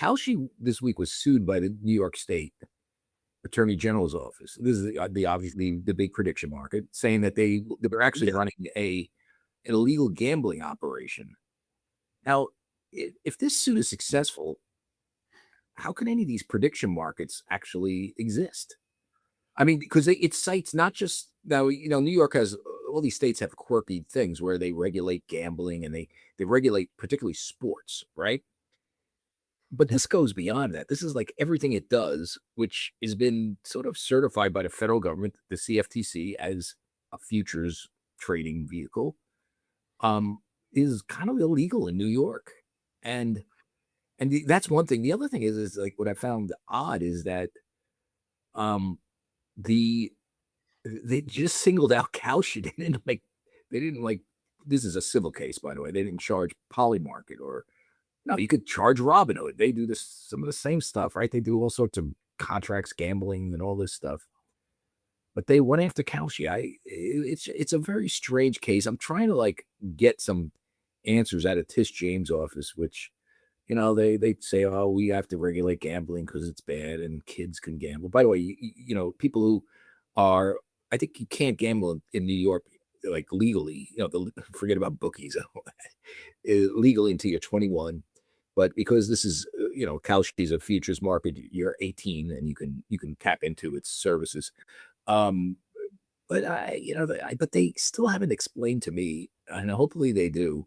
Kalshi this week was sued by the New York State Attorney General's office. This is the obviously the big prediction market, saying that they were actually running an illegal gambling operation. Now, if this suit is successful, how can any of these prediction markets actually exist? I mean, because it cites not just now, New York has all these states have quirky things where they regulate gambling and they regulate particularly sports, right? But this goes beyond that. This is like everything it does, which has been sort of certified by the federal government, the CFTC, as a futures trading vehicle, is kind of illegal in New York. And that's one thing. The other thing is like what I found odd is that um the they just singled out Kalshi. They didn't like this is a civil case, by the way. They didn't charge Polymarket or no, you could charge Robinhood. They do this some of the same stuff, right? They do all sorts of contracts, gambling, and all this stuff. But they went after Kalshi. It's a very strange case. I'm trying to like get some answers out of Tish James' office, which they say, oh, we have to regulate gambling because it's bad and kids can gamble. By the way, people who are, I think you can't gamble in New York like legally. Forget about bookies, legally until you're 21. But because this is, Kalshi's a futures market, you're 18 and you can tap into its services. Um, but but they still haven't explained to me, and hopefully they do,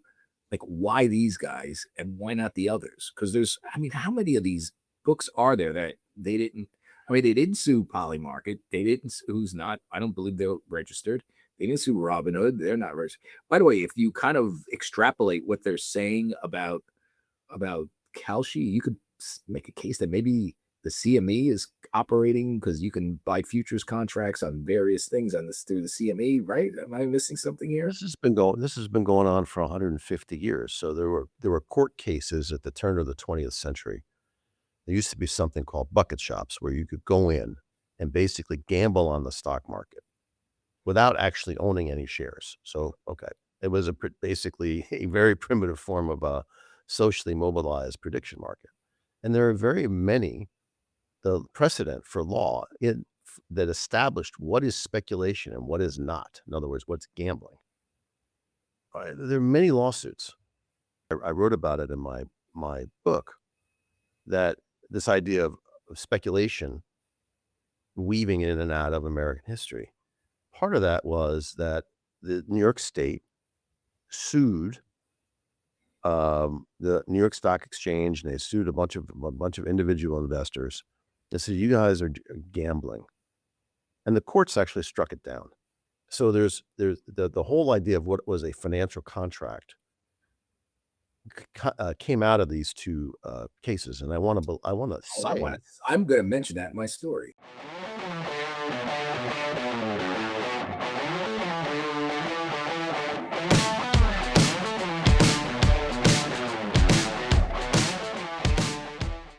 like why these guys and why not the others? Because how many of these books are there that they didn't? I mean, they didn't sue Polymarket. They didn't. Who's not? I don't believe they're registered. They didn't sue Robinhood. They're not registered. By the way, if you kind of extrapolate what they're saying about Kalshi, you could make a case that maybe the CME is operating because you can buy futures contracts on various things on this through the CME, right? Am I missing something here? This has been going on for 150 years. So there were court cases at the turn of the 20th century. There used to be something called bucket shops where you could go in and basically gamble on the stock market without actually owning any shares. So, okay, it was basically a very primitive form of a socially mobilized prediction market. And there are very many, the precedent for law that established what is speculation and what is not. In other words, what's gambling. There are many lawsuits. I wrote about it in my book, that this idea of speculation weaving in and out of American history. Part of that was that the New York State sued the New York Stock Exchange, and they sued a bunch of individual investors. They said, "You guys are gambling," and the courts actually struck it down. So there's the whole idea of what was a financial contract came out of these two cases, and I want to I'm going to mention that in my story.